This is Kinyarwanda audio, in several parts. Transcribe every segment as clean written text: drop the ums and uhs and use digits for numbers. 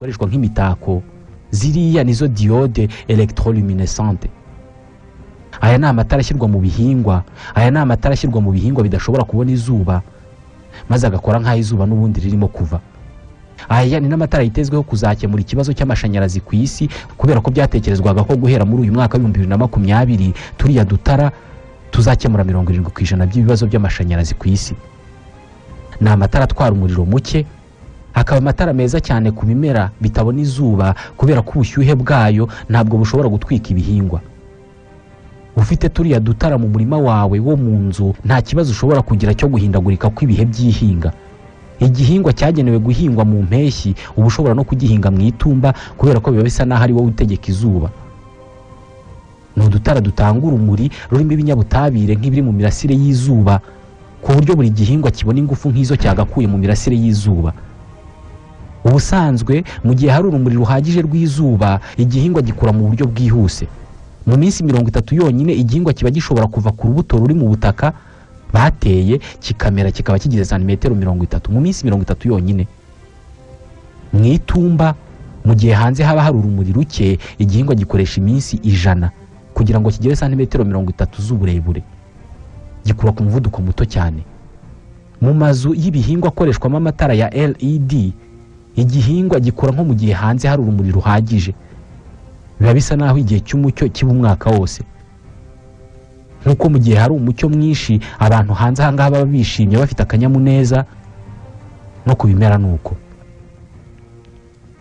zikoreshwa nk'imitako, ziriya nizo diode electroluminescente. Aya ni amatara ashyirwa mu bihingwa, bidashobora kubona izuba, maze agakora nk'aho izuba n'ubundi ririmo kuva. Aya ni n'amatara yitezweho kuzakemura ikibazo cy'amashanyarazi ku isi, kubera ko byatekerezwaga ko guhera muri uyu mwaka wa 2020 turiya dutara tuzakemura 70% by'ibibazo by'amashanyarazi ku isi. Ni amatara atwara umuriro muke, akaba amatara meza cyane ku bimera bitabona izuba, kubera ko ubushyuhe bwayo ntabwo bushobora gutwika ibihingwa. Ufite turiya dutara mu murima wawe wo mu nzu, nta kibazo ushobora kugira cyo guhindagurika kw'ibihe by'ihinga. Igihingwa cyagenewe guhingwa mu mpeshyi uba ushobora no kugihinga mu itumba, kubera ko biba bisa naho ari wowe utegeka izuba. Ni udutara dutanga urumuri rurimo ibinyabutabire nk'ibiri mu mirasire y'izuba, ku buryo buri gihingwa kibona ingufu nk'izo cyagakuye mu mirasire y'izuba. Ubusanzwe mu gihe hari urumuri ruhagije rw'izuba, igihingwa gikura mu buryo bwihuse. Mu minsi 30 yonyine igihingwa kiba gishobora kuva ku rubuto ruri mu butaka bateye kikamera, kikaba kigeze santimetero 30 mu minsi 30 yonyine. Mu itumba mu gihe hanze haba hari urumuri ruke, igihingwa gikoresha iminsi 100 kugira ngo kigere santimetero 30 z'uburebure. Gikura ku muvuduko muto cyane. Mu mazu y'ibihingwa akoreshwamo amatara ya LED, igihingwa gikura nko mu gihe hanze hari urumuri ruhagije. Biba bisa naho igihe cy'umucyo kiba umwaka wose. Nkuko mu gihe hari umucyo mwinshi abantu hanze ahangaha baba bishimye bafite akanyamuneza, no kubimera nuko.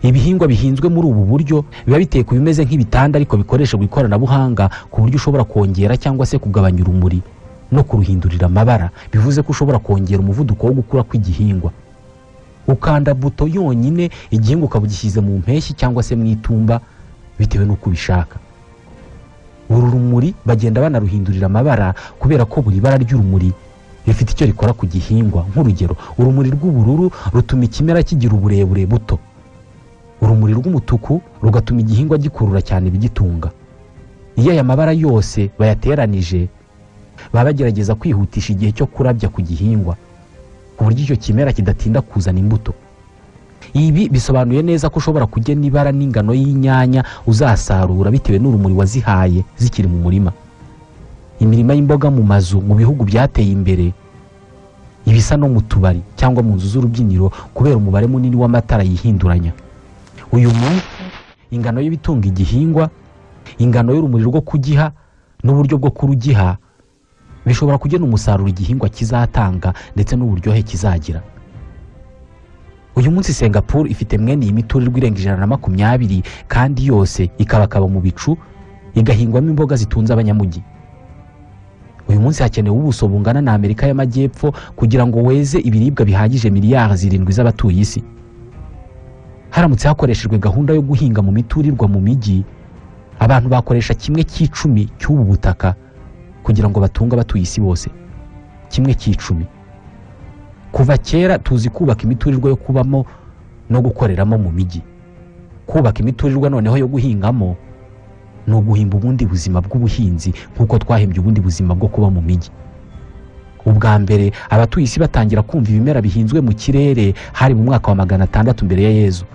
Ibihingwa bihinzwe muri ubu buryo biba biteye ku bimeze nk'ibitanda, ariko bikoresha ikoranabuhanga ku buryo ushobora kongera cyangwa se kugabanya urumuri no kuruhindurira amabara. Bivuze ko ushobora kongera umuvuduko wo gukura kw'igihingwa. Ukanda buto yonyine igihingwa ukabugishyize mu mpeshyi cyangwa se mu itumba, bitewe n'uko ubishaka. Uru rumuri bagenda banaruhindurira amabara, kubera ko buri bara ry'urumuri rifite icyo rikora ku gihingwa. Nk'urugero, urumuri rw'ubururu rutuma ikimera kigira uburebure buto. Urumuri rw'umutuku rugatuma igihingwa gikurura cyane bigitunga. Iyo aya mabara yose bayateranije, baba bagerageza kwihutisha igihe cyo kurabya ku gihingwa, ku buryo icyo kimera kidatinda kuzana imbuto. Ibi bisobanuye neza ko ushobora kugena ibara n'ingano y'inyanya uzasarura bitewe n'urumuri wazihaye zikiri mu murima. Imirima y'imboga mu mazu mu bihugu byateye imbere ibisa no mu tubari cyangwa mu nzu z'urubyiniro, kubera umubare munini w'amatara yihinduranya. Uyu munsi ingano y'ibitunga igihingwa, ingano y'urumuri rwo kugiha n'uburyo bwo kurugiha bishobora kugena umusaruro igihingwa kizatanga ndetse n'uburyohe kizagira. Uyu munsi Singapore ifite mwene iyi miturirwa irenga 120, kandi yose ikabakaba mu bicu, igahingwamo imboga zitunze abanyamujyi. Uyu munsi hakenewe ubuso bungana na Amerika y'Amajyepfo kugira ngo weze ibiribwa bihagije miliyari 7 z'abatuye isi. Haramutse hakoreshejwe gahunda yo guhinga mu miturirwa mu mijyi, abantu bakoresha 1/10 cy'ubu butaka kugira ngo batunga abatuye isi bose. 1/10. Kuva kera tuzi kubaka imiturirwa yo kubamo no gukoreramo mu mijyi. Kubaka imiturirwa noneho yo guhingamo no guhimba ubundi buzima bw'ubuhinzi, nkuko twahimbye ubundi buzima bwo kuba mu mijyi. Ubwa mbere abatuye isi batangira kumva ibimera bihinzwe mu kirere hari mu mwaka wa 600 mbere ya Yezu.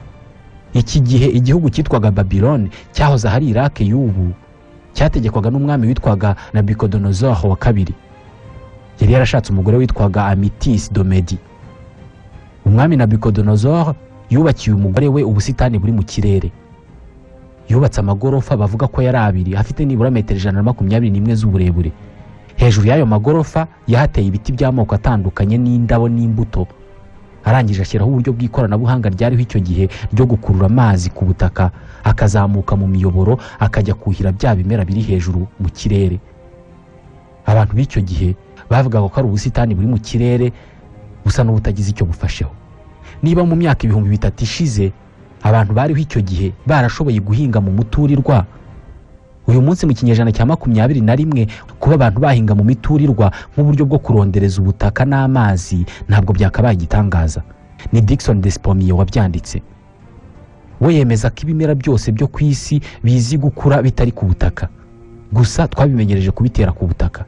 Iki gihe igihugu cyitwaga Babylon cyahoze hari Iraq y'ubu, cyategekwaga n'umwami witwaga Nabucodonosor wa kabiri. Yari yarashatse umugore witwaga Amitis Domedi. Umwami Nabucodonosor yubakiye umugore we ubusitani buri mu kirere. Yubatse amagorofa bavuga ko yari 2 afite nibura metero 121 z'uburebure. Hejuru y'ayo magorofa yahateye ibiti by'amoko atandukanye n'indabo n'imbuto. Arangije ashyiraho uburyo bw'ikoranabuhanga ryariho icyo gihe ryo gukurura amazi ku butaka, akazamuka mu miyoboro akajya kuhira bya bimera biri hejuru mu kirere. Abantu b'icyo gihe bavugaga ko ari ubusitani buri mu kirere busa n'ubutagize icyo bufasheho. Niba mu myaka 3,000 ishize abantu bariho icyo gihe barashoboye guhinga mu muturirwa, uyu munsi mu kinyejana cya 21 kuba abantu bahinga mu miturirwa nk'uburyo bwo kurondereza ubutaka n'amazi ntabwo byakabaye igitangaza. Ni Dickson Despomier wabyanditse. We yemeza ko ibimera byose byo ku isi bizi gukura bitari ku butaka, gusa twabimenyereje kubitera ku butaka.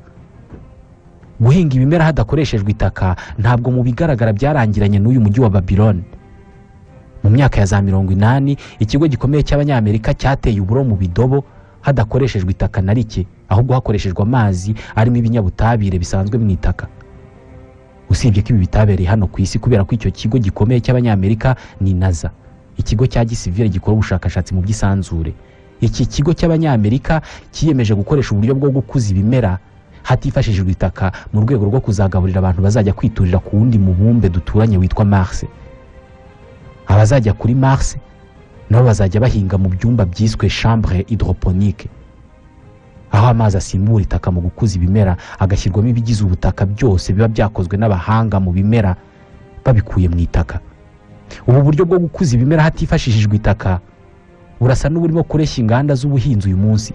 Guhinga ibimera hadakoreshejwe itaka ntabwo mu bigaragara byarangiranye n'uyu mujyi wa Babylon. mu myaka ya za 80 ikigo gikomeye cy'Abanyamerika cyateye uburo mu bidobo hadakoreshejwe itaka na rike, ahubwo hakoreshejwe amazi arimo ibinyabutabire bisanzwe mu itaka. Usibye ko ibi bitabereye hano ku isi kubera ko icyo kigo gikomeye cy'Abanyamerika ni NASA, ikigo cya gisivile gikora ubushakashatsi mu by'isanzure. Iki kigo cy'Abanyamerika kiyemeje gukoresha uburyo bwo gukuza ibimera hatifashishijwe itaka mu rwego rwo kuzagaburira abantu bazajya kwiturira ku wundi mubumbe duturanye witwa Mars. Abazajya kuri Mars nabo bazajya bahinga mu byumba byiswe chambre hydroponique, aho amazi asimbura itaka mu gukuza ibimera agashyirwamo ibigize ubutaka byose biba byakozwe n'abahanga mu bimera babikuye mu itaka. Ubu buryo bwo gukuza ibimera hatifashishijwe itaka burasa n'uburimo kureshya inganda z'ubuhinzi uyu munsi.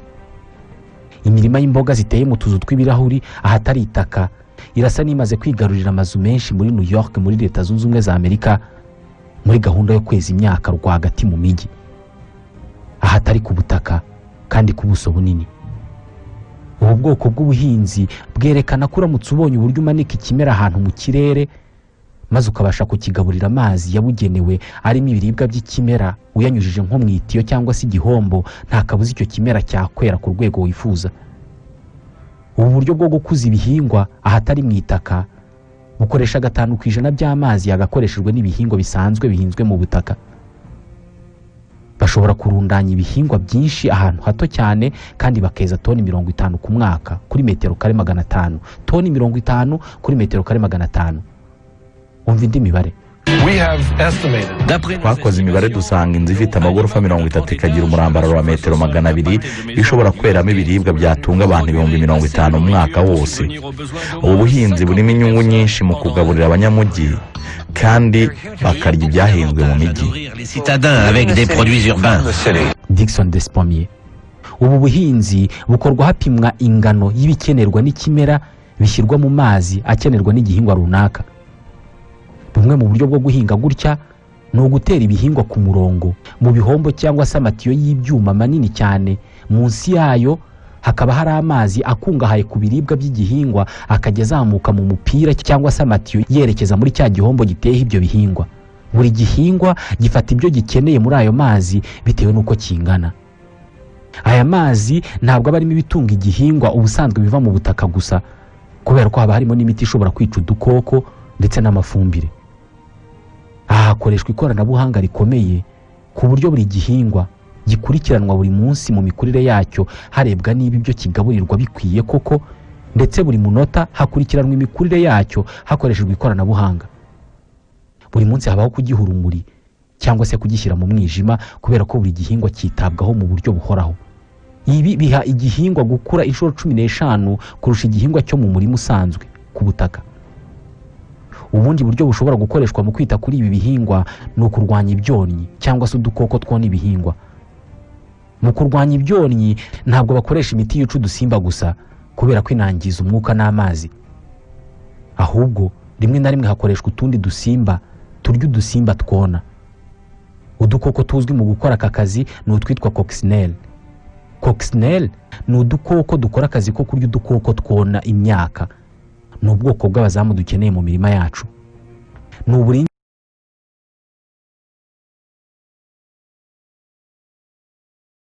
Imirima y'imboga ziteye mu tuzu tw'ibirahuri ahatari itaka irasa n'imaze kwigarurira amazu menshi muri New York muri Leta Zunze Ubumwe za Amerika muri gahunda yo kweza imyaka rwagati mu mijyi ahatari ku butaka kandi ku buso bunini. Ubu bwoko bw'ubuhinzi bwerekana ko uramutse ubonye uburyo umanika ikimera ahantu mu kirere maze ukabasha kukigaburira amazi yabugenewe arimo ibiribwa by'ikimera uyanyujije nko mu itiyo cyangwa se igihombo, nta kabuza icyo kimera cyakwera ku rwego wifuza. Ubu buryo bwo gukuza ibihingwa ahatari mu itaka bukoresha 5% by'amazi yagakoreshejwe n'ibihingwa bisanzwe bihinzwe mu butaka. Bashobora kurundanya ibihingwa byinshi ahantu hato cyane kandi bakeza toni 50 ku mwaka kuri metero kare 500, toni 50 kuri metero kare 500. Umva indi mibare. Twakoze imibare dusanga inzu ifite amagorofa 30 ikagira umurambararo wa metero 200 ishobora kweramo ibiribwa byatunga abantu 50,000 mu mwaka wose. Ubu buhinzi burimo inyungu nyinshi mu kugaburira abanyamujyi kandi bakarya ibyahinzwe mu mijyi. Dickson Despommier. Ubu buhinzi bukorwa hapimwa ingano y'ibikenerwa n'ikimera bishyirwa mu mazi akenerwa n'igihingwa runaka. Bumwe mu buryo bwo guhinga gutya ni ugutera ibihingwa ku murongo mu bihombo cyangwa se amatiyo y'ibyuma manini cyane. Munsi yayo hakaba hari amazi akungahaye ku biribwa by'igihingwa akajya azamuka mu mupira cyangwa se amatiyo yerekeza muri cya gihombo giteyeho ibyo bihingwa. Buri gihingwa gifata ibyo gikeneye muri ayo mazi bitewe n'uko kingana. Aya mazi ntabwo aba arimo ibitunga igihingwa ubusanzwe biva mu butaka gusa, kubera ko haba harimo n'imiti ishobora kwica udukoko ndetse n'amafumbire. Aha hakoreshwa ikoranabuhanga rikomeye ku buryo buri gihingwa gikurikiranwa buri munsi mu mikurire yacyo harebwa niba ibyo kigaburirwa bikwiye koko, ndetse buri munota hakurikiranwa imikurire yacyo hakoreshejwe ikoranabuhanga. Buri munsi habaho kugiha urumuri cyangwa se kugishyira mu mwijima kubera ko buri gihingwa cyitabwaho mu buryo buhoraho. Ibi biha igihingwa gukura inshuro 15 kurusha igihingwa cyo mu murima usanzwe ku butaka. Ubundi buryo bushobora gukoreshwa mu kwita kuri ibi bihingwa ni ukurwanya ibyonnyi cyangwa se udukoko twona ibihingwa. Mu kurwanya ibyonnyi ntabwo bakoresha imiti yica udusimba gusa kubera ko inangiza umwuka n'amazi, ahubwo rimwe na rimwe hakoreshwa utundi dusimba turya udusimba twona. Udukoko tuzwi mu gukora aka kazi ni utwitwa coccinelle. Coccinelle ni udukoko dukora akazi ko kurya udukoko twona imyaka. Ni ubwoko bw'abazamu dukeneye mu mirima yacu. Ni uburinzi